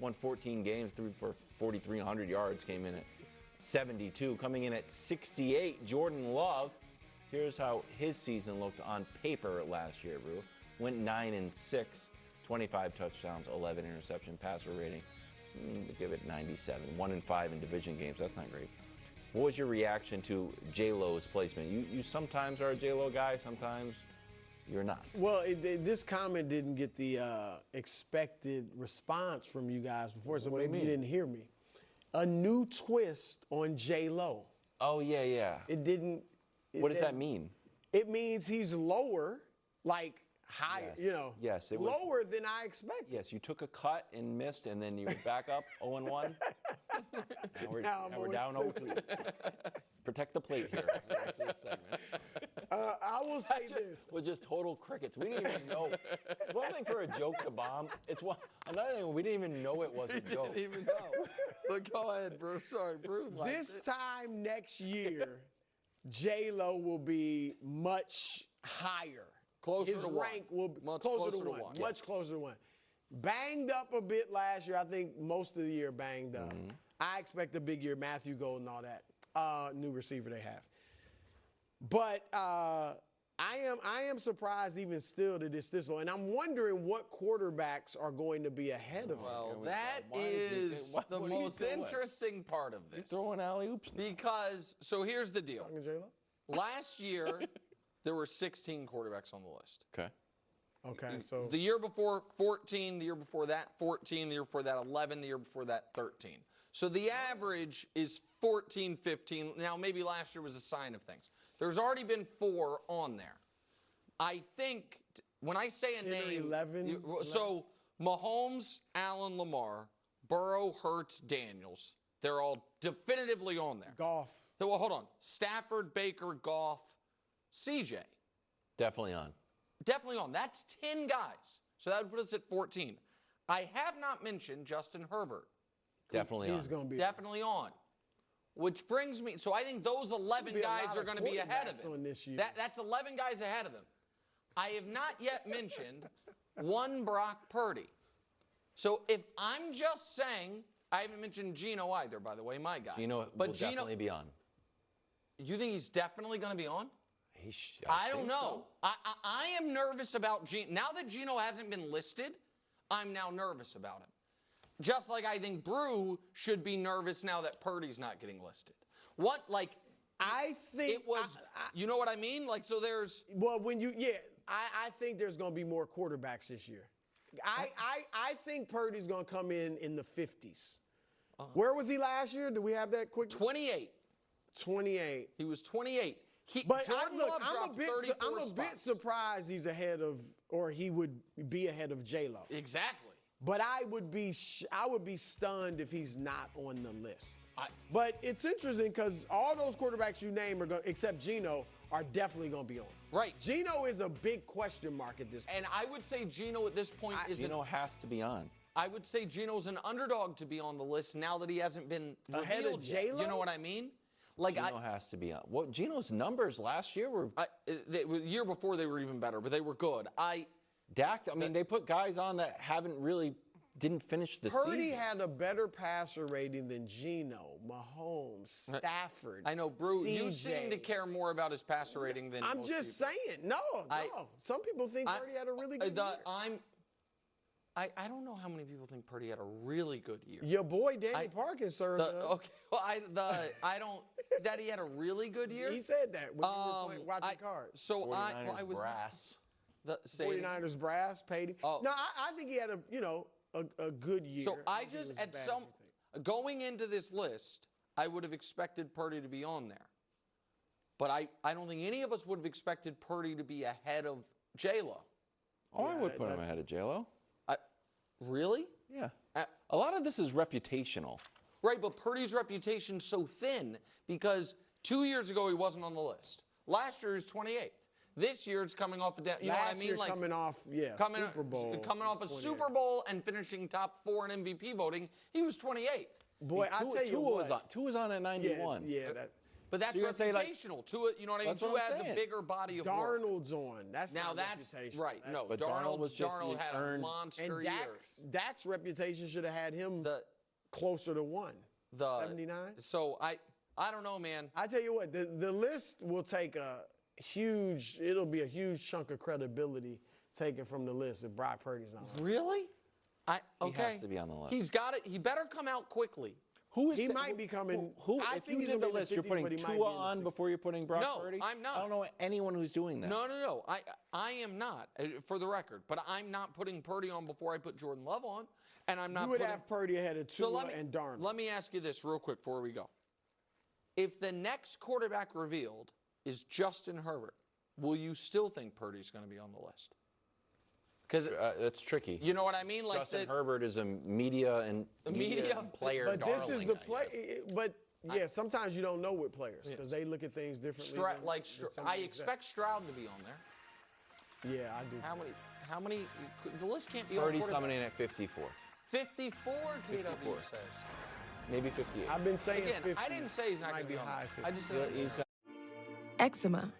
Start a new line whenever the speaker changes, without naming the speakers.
won 14 games, threw for 4,300 yards, came in at 72. Coming in at 68, Jordan Love. Here's how his season looked on paper last year, Brew. Went 9-6, 25 touchdowns, 11 interception passer rating. Give it 97. 1-5 in division games. That's not great. What was your reaction to J-Lo's placement? You sometimes are a J-Lo guy, sometimes you're not.
Well, this comment didn't get the expected response from you guys before, so maybe you didn't hear me. A new twist on J-Lo.
Oh, yeah.
It didn't.
What does that mean?
It means he's lower, like higher,
yes. Yes, it was
lower than I expected.
Yes, you took a cut and missed, and then you were back up 0-1. Now we're down 0-2. Protect the plate here. This segment.
I will say this.
With just total crickets. We didn't even know. It's one thing for a joke to bomb. Another thing, we didn't even know it was a joke.
Didn't even know. But go ahead, Bruce. Sorry, Bruce.
This time next year, J-Lo will be much higher.
Closer
His
to one.
rank will be
Much
closer to one.
yes.
Much closer to one. Banged up a bit last year. I think most of the year banged up. I expect a big year. Matthew Golden, all that. New receiver they have. But I am surprised even still that it's this low. And I'm wondering what quarterbacks are going to be ahead of him.
Well, that is the most interesting part of this.
You're throwing alley-oops now.
Because, so here's the deal.
Talking J-Lo?
Last year, there were 16 quarterbacks on the list.
Okay, so.
The year before, 14. The year before that, 14. The year before that, 11. The year before that, 13. So the average is 14, 15. Now, maybe last year was a sign of things. There's already been 4 on there. I think when I say a name,
11.
So Mahomes, Allen, Lamar, Burrow, Hurts, Daniels, they're all definitively on there.
Goff.
Well, hold on. Stafford, Baker, Goff, CJ.
Definitely on.
Definitely on. That's 10 guys. So that would put us at 14. I have not mentioned Justin Herbert.
Definitely on.
He's going to be
Definitely on. Which brings me, so I think those 11 guys are going to be ahead of him.
This year.
That's 11 guys ahead of him. I have not yet mentioned one Brock Purdy. So if I'm just saying, I haven't mentioned Geno either, by the way, my guy.
Geno will definitely be on.
You think he's definitely going to be on?
I
don't know.
So.
I am nervous about Geno. Now that Geno hasn't been listed, I'm now nervous about him. Just like I think Brew should be nervous now that Purdy's not getting listed.
I think
it was, you know what I mean? Like, so there's.
Well, I think there's going to be more quarterbacks this year. I think Purdy's going to come in the 50s. Where was he last year? Do we have that quick?
28.
28.
He was 28.
I'm a bit surprised he's ahead of, or he would be ahead of J-Lo.
Exactly.
But I would be stunned if he's not on the list. But it's interesting because all those quarterbacks you name are going, except Geno, are definitely going to be on.
Right.
Geno is a big question mark at this point.
And I would say Geno at this point
Geno has to be on.
I would say Geno's an underdog to be on the list now that he hasn't been
ahead of J-Lo.
You know what I mean?
Like Geno has to be on. Well, Geno's numbers last year were.
The year before they were even better, but they were good.
Dak, they put guys on that didn't finish the season.
Purdy had a better passer rating than Geno, Mahomes, Stafford.
I know, Brew,
CJ.
you seem to care more about his passer rating than
I'm
most
just
people.
saying. No. Some people think Purdy had a really good year.
I don't know how many people think Purdy had a really good year.
Your boy Danny Parkinson does.
Okay, well, I don't that he had a really good year.
He said that when you were watching cards.
So
49ers
I was
brass.
49ers brass paid him.
Oh.
No, I think he had a good year.
So I just going into this list, I would have expected Purdy to be on there. But I don't think any of us would have expected Purdy to be ahead of J-Lo.
I would put him ahead of J-Lo.
Really?
Yeah. A lot of this is reputational.
Right, but Purdy's reputation's so thin because 2 years ago he wasn't on the list. Last year he was 28th. This year it's coming off a down. You know what I mean?
Year coming off, Super Bowl.
Coming off a Super Bowl and finishing top 4 in MVP voting, he was 28th.
Boy, I tell you what.
Two was on at 91.
Yeah.
But that's
So you're gonna say, like,
reputational. Tua, you know what I mean?
That's what
Tua
I'm
has a
saying.
bigger body of work.
Darnold's on. That's
Now
not
that's
reputation.
right. No,
But Darnold was just
Darnold had a
earned-
monster
And
year.
Dak's reputation should have had him
The
closer to 1.
the
79?
So I don't know, man.
I tell you what, the list will take it'll be a huge chunk of credibility taken from the list if Brock Purdy's not on.
Really?
He has to be on the list.
He's got it. He better come out quickly.
Who is
He
sa-
might be coming.
Who?
I
If
think
you
he's
did
gonna
the
be in
list, you're
50s,
putting
but he might
Tua
be in the
on
60s.
before you're putting Brock
No,
Purdy?
I'm not.
I don't know anyone who's doing that.
No. I am not, for the record. But I'm not putting Purdy on before I put Jordan Love on, and I'm not.
You would
putting,
have Purdy ahead of
so
Tua and Darnold.
Let me ask you this real quick before we go. If the next quarterback revealed is Justin Herbert, will you still think Purdy's going to be on the list? Because
That's tricky.
you know what I mean. Like
Justin Herbert is a media and player
But
darling,
this is the
I
play.
guess.
But yeah, sometimes you don't know with players because they look at things differently.
I expect Stroud to be on there.
Yeah, I do.
How many? The list can't be.
Purdy's
all
coming in
quarterbacks.
at 54.
54. KW
54.
says.
Maybe 58.
I've been saying
Again,
50.
I didn't say he's not
Might
going to be on
high
there.
50.
I just said
He's
Eczema,